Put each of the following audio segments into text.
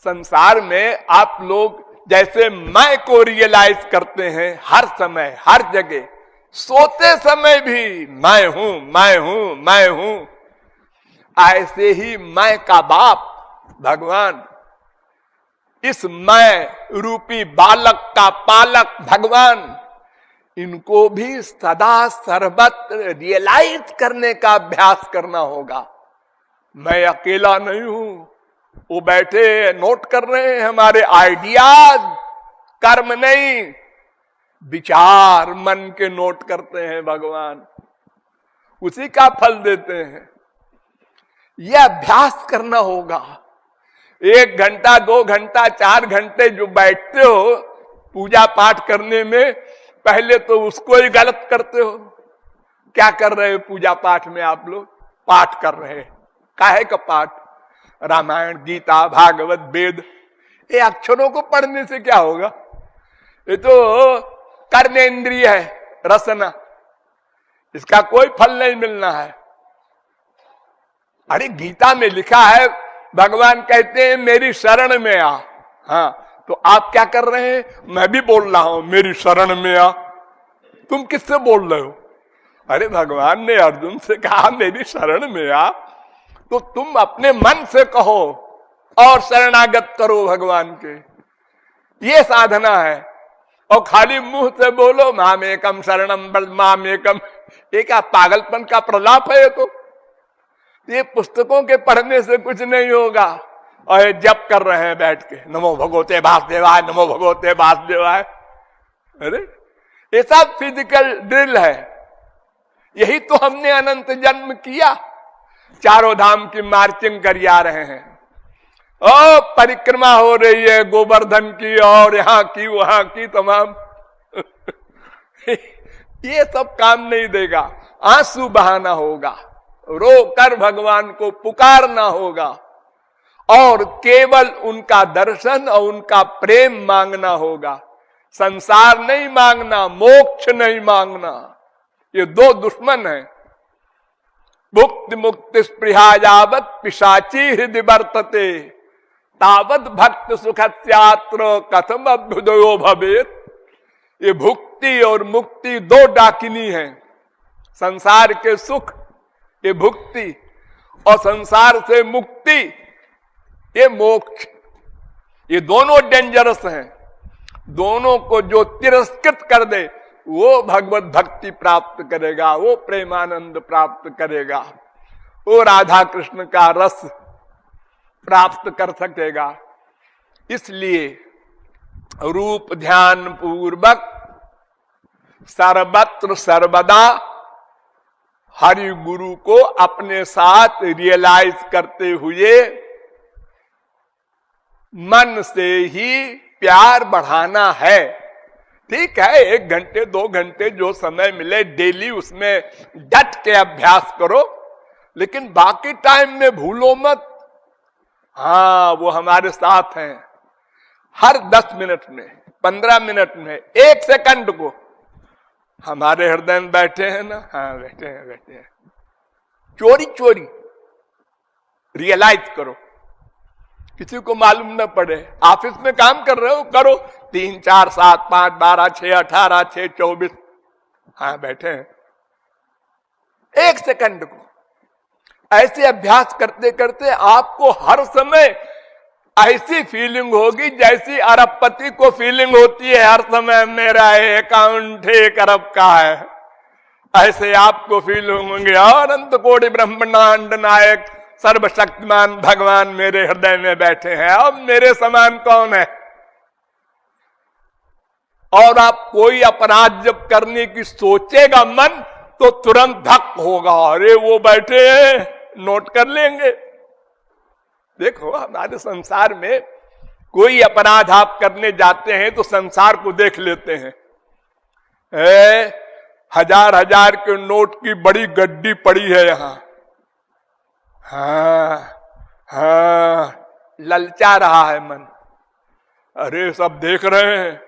संसार में आप लोग जैसे मैं को रियलाइज करते हैं हर समय हर जगह, सोते समय भी मैं हूं मैं हूं मैं हूं, ऐसे ही मैं का बाप भगवान, इस मैं रूपी बालक का पालक भगवान, इनको भी सदा सर्वत रियलाइज करने का अभ्यास करना होगा। मैं अकेला नहीं हूं, वो बैठे नोट कर रहे हैं हमारे आइडियाज, कर्म नहीं विचार मन के नोट करते हैं भगवान, उसी का फल देते हैं। यह अभ्यास करना होगा। 1 घंटा 2 घंटा 4 घंटे जो बैठते हो पूजा पाठ करने में, पहले तो उसको ही गलत करते हो। क्या कर रहे हो पूजा पाठ में आप लोग? पाठ कर रहे हैं। काहे का पाठ? रामायण गीता भागवत वेद, ये अक्षरों को पढ़ने से क्या होगा? ये तो कर्मेंद्रिय है, रसना, इसका कोई फल नहीं मिलना है। अरे गीता में लिखा है, भगवान कहते हैं मेरी शरण में आ। हाँ, तो आप क्या कर रहे हैं? मैं भी बोल रहा हूं मेरी शरण में आ। तुम किससे बोल रहे हो? अरे भगवान ने अर्जुन से कहा मेरी शरण में आ, तो तुम अपने मन से कहो और शरणागत करो भगवान के। ये साधना है। और खाली मुंह से बोलो माम एकम शरणम माम एकम, ये क्या पागलपन का प्रलाप है? ये पुस्तकों के पढ़ने से कुछ नहीं होगा। और ये जप कर रहे हैं बैठ के, नमो भगवते वासुदेवाय नमो भगवते वासुदेवाय। अरे ये सब फिजिकल ड्रिल है। यही तो हमने अनंत जन्म किया। चारों धाम की मार्चिंग कर आ रहे हैं, और परिक्रमा हो रही है गोवर्धन की और यहां की वहां की तमाम। ये सब काम नहीं देगा। आंसू बहाना होगा, रो कर भगवान को पुकारना होगा, और केवल उनका दर्शन और उनका प्रेम मांगना होगा। संसार नहीं मांगना, मोक्ष नहीं मांगना। ये दो दुश्मन हैं। मुक्ति मुक्ति स्पृहा यावत पिशाची हृदय वर्तते, तावत भक्त सुखस्यात्र कथम अभ्युदयो भवेत। ये भुक्ति और मुक्ति दो डाकिनी हैं। संसार के सुख ये भुक्ति, और संसार से मुक्ति ये मोक्ष। ये दोनों डेंजरस हैं। दोनों को जो तिरस्कृत कर दे वो भगवत भक्ति प्राप्त करेगा, वो प्रेमानंद प्राप्त करेगा, वो राधा कृष्ण का रस प्राप्त कर सकेगा। इसलिए रूप ध्यान पूर्वक सर्वत्र सर्वदा हरि गुरु को अपने साथ रियलाइज करते हुए मन से ही प्यार बढ़ाना है। ठीक है, 1 घंटे 2 घंटे जो समय मिले डेली उसमें डट के अभ्यास करो, लेकिन बाकी टाइम में भूलो मत। हाँ, वो हमारे साथ हैं। हर 10 मिनट में, 15 मिनट में, 1 सेकंड को हमारे हृदय में बैठे हैं ना। हाँ, बैठे हैं। चोरी चोरी रियलाइज करो, किसी को मालूम न पड़े। ऑफिस में काम कर रहे हो, करो 3 4 7 5 12 6 18 6 24। हाँ, बैठे हैं। 1 सेकंड को ऐसे अभ्यास करते करते आपको हर समय ऐसी फीलिंग होगी जैसी अरबपति को फीलिंग होती है हर समय मेरा अकाउंट 1 अरब का है। ऐसे आपको फीलिंग होंगे और अनंत कोटि ब्रह्मांड नायक सर्वशक्तिमान भगवान मेरे हृदय में बैठे हैं। अब मेरे समान कौन है? और आप कोई अपराध जब करने की सोचेगा मन, तो तुरंत धक होगा, अरे वो बैठे हैं, नोट कर लेंगे। देखो, हमारे संसार में कोई अपराध आप करने जाते हैं तो संसार को देख लेते हैं। 1000 के नोट की बड़ी गड्डी पड़ी है यहां। हाँ, ललचा रहा है मन। अरे सब देख रहे हैं,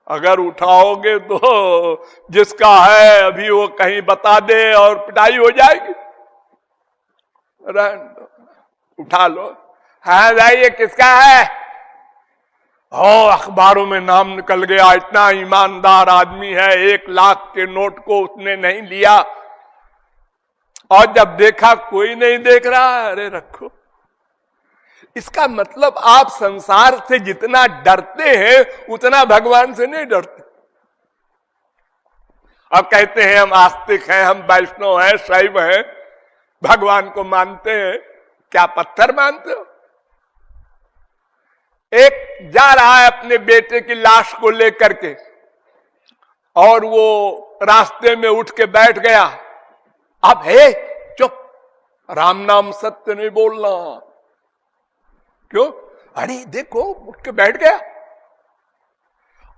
अगर उठाओगे तो जिसका है अभी वो कहीं बता दे और पिटाई हो जाएगी। उठा लो। हाँ भाई, ये किसका है? अखबारों में नाम निकल गया, इतना ईमानदार आदमी है, 1 लाख के नोट को उसने नहीं लिया। और जब देखा कोई नहीं देख रहा, अरे रखो। इसका मतलब आप संसार से जितना डरते हैं उतना भगवान से नहीं डरते। अब कहते हैं हम आस्तिक हैं, हम वैष्णव हैं, शैव हैं, भगवान को मानते हैं। क्या पत्थर मानते हो? एक जा रहा है अपने बेटे की लाश को लेकर के, और वो रास्ते में उठ के बैठ गया। अब हे चुप, राम नाम सत्य नहीं बोलना। क्यों? अरे देखो उठ के बैठ गया।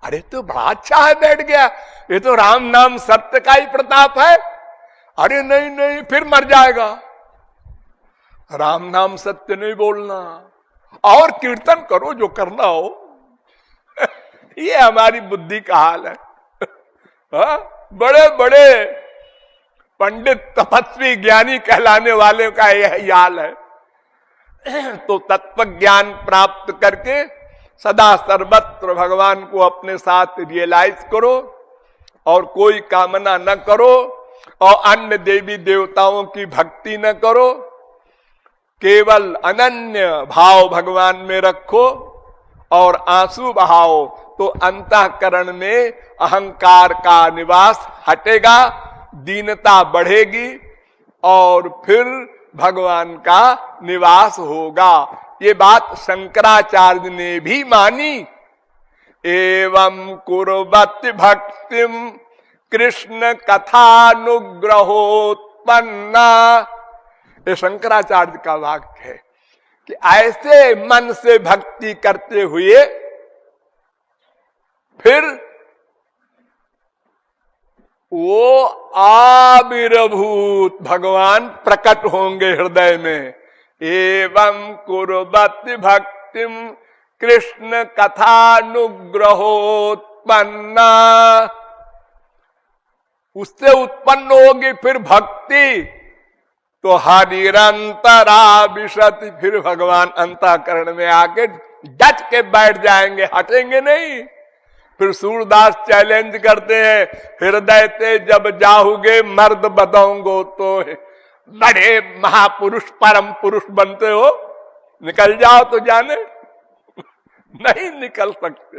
अरे तो बड़ा अच्छा है बैठ गया, ये तो राम नाम सत्य का ही प्रताप है। अरे नहीं नहीं, फिर मर जाएगा। राम नाम सत्य नहीं बोलना, और कीर्तन करो जो करना हो। ये हमारी बुद्धि का हाल है। बड़े बड़े पंडित तपस्वी ज्ञानी कहलाने वाले का यह हाल है। तो तत्व ज्ञान प्राप्त करके सदा सर्वत्र भगवान को अपने साथ रियलाइज करो, और कोई कामना न करो, और अन्य देवी देवताओं की भक्ति न करो। केवल अनन्य भाव भगवान में रखो, और आंसू बहाओ तो अंतःकरण में अहंकार का निवास हटेगा, दीनता बढ़ेगी, और फिर भगवान का निवास होगा। ये बात शंकराचार्य ने भी मानी। एवं कुर्वति भक्तिम कृष्ण कथानुग्रहोत्पन्ना, ये शंकराचार्य का वाक्य है कि ऐसे मन से भक्ति करते हुए फिर वो आविर्भूत भगवान प्रकट होंगे हृदय में। एवं कुर्वति भक्तिम कृष्ण कथानुग्रहोत्पन्ना, उससे उत्पन्न होगी फिर भक्ति, तो हरिरंतरा विशति, फिर भगवान अंतःकरण में आके डट के बैठ जाएंगे, हटेंगे नहीं। फिर सूरदास चैलेंज करते हैं, हृदय ते जब जाओगे मर्द बदोंगो, तो बड़े महापुरुष परम पुरुष बनते हो, निकल जाओ तो जाने। नहीं निकल सकते।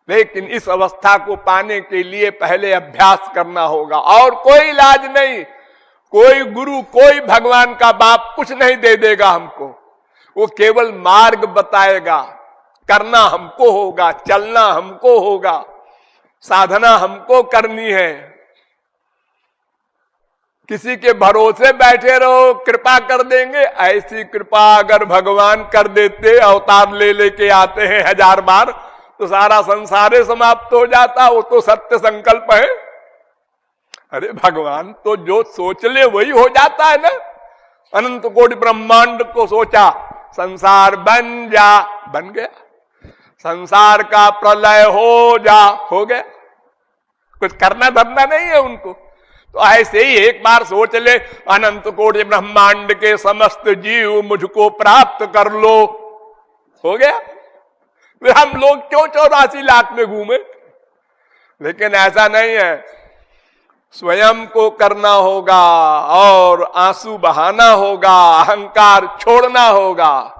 लेकिन इस अवस्था को पाने के लिए पहले अभ्यास करना होगा, और कोई इलाज नहीं। कोई गुरु, कोई भगवान का बाप कुछ नहीं दे देगा हमको, वो केवल मार्ग बताएगा। करना हमको होगा, चलना हमको होगा, साधना हमको करनी है। किसी के भरोसे बैठे रहो कृपा कर देंगे, ऐसी कृपा अगर भगवान कर देते, अवतार ले लेके आते हैं 1000 बार, तो सारा संसार समाप्त हो जाता। वो तो सत्य संकल्प है। अरे भगवान तो जो सोच ले वही हो जाता है ना। अनंत कोटि ब्रह्मांड को सोचा, संसार बन जा, बन गया। संसार का प्रलय हो जा, हो गया। कुछ करना धरना नहीं है उनको। तो ऐसे ही एक बार सोच ले, अनंत कोटि ब्रह्मांड के समस्त जीव मुझको प्राप्त कर लो, हो गया। फिर हम लोग क्यों 84 लाख में घूमे? लेकिन ऐसा नहीं है। स्वयं को करना होगा, और आंसू बहाना होगा, अहंकार छोड़ना होगा।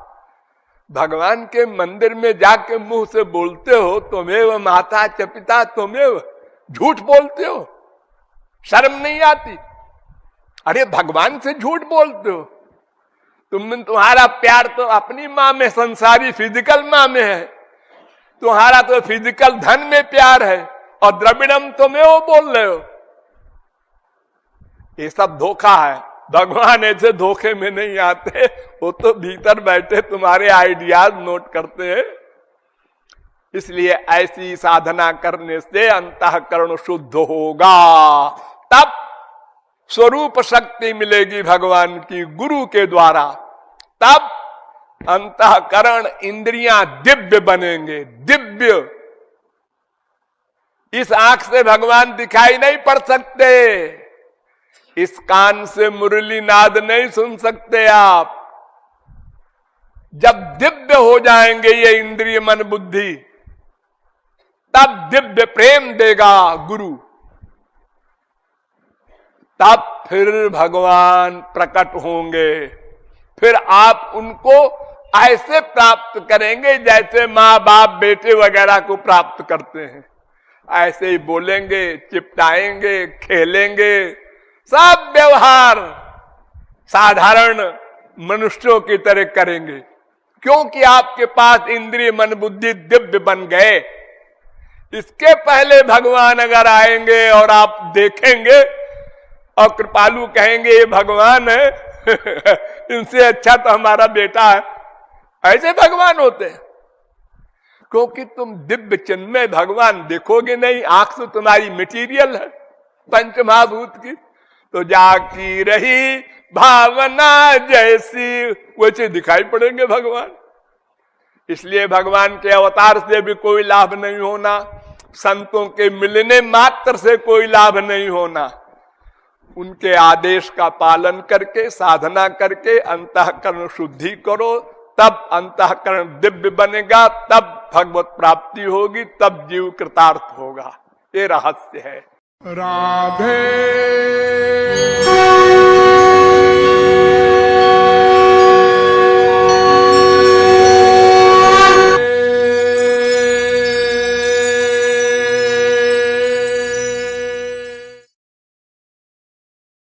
भगवान के मंदिर में जाके मुंह से बोलते हो तुमेव माता च पिता तुमेव, झूठ बोलते हो, शर्म नहीं आती? अरे भगवान से झूठ बोलते हो। तुम्हारा प्यार तो अपनी माँ में, संसारी फिजिकल माँ में है। तुम्हारा तो फिजिकल धन में प्यार है, और द्रविड़म तुमेव बोल रहे हो। ये सब धोखा है। भगवान ऐसे धोखे में नहीं आते, वो तो भीतर बैठे तुम्हारे आइडियाज नोट करते हैं। इसलिए ऐसी साधना करने से अंतःकरण शुद्ध होगा, तब स्वरूप शक्ति मिलेगी भगवान की गुरु के द्वारा। तब अंतःकरण इंद्रियां दिव्य बनेंगे, दिव्य। इस आंख से भगवान दिखाई नहीं पड़ सकते, इस कान से मुरली नाद नहीं सुन सकते आप। जब दिव्य हो जाएंगे ये इंद्रिय मन बुद्धि, तब दिव्य प्रेम देगा गुरु, तब फिर भगवान प्रकट होंगे। फिर आप उनको ऐसे प्राप्त करेंगे जैसे माँ बाप बेटे वगैरह को प्राप्त करते हैं। ऐसे ही बोलेंगे, चिपटाएंगे, खेलेंगे, सब व्यवहार साधारण मनुष्यों की तरह करेंगे, क्योंकि आपके पास इंद्रिय मन बुद्धि दिव्य बन गए। इसके पहले भगवान अगर आएंगे और आप देखेंगे और कृपालु कहेंगे ये भगवान है इनसे अच्छा तो हमारा बेटा है, ऐसे भगवान होते हैं। क्योंकि तुम दिव्य चिन्मय भगवान देखोगे नहीं, आंख तो तुम्हारी मटीरियल है पंचमहाभूत की, तो जाकी रही भावना जैसी वैसे दिखाई पड़ेंगे भगवान। इसलिए भगवान के अवतार से भी कोई लाभ नहीं होना, संतों के मिलने मात्र से कोई लाभ नहीं होना। उनके आदेश का पालन करके, साधना करके अंतःकरण शुद्धि करो, तब अंतःकरण दिव्य बनेगा, तब भगवत प्राप्ति होगी, तब जीव कृतार्थ होगा। ये रहस्य है। राधे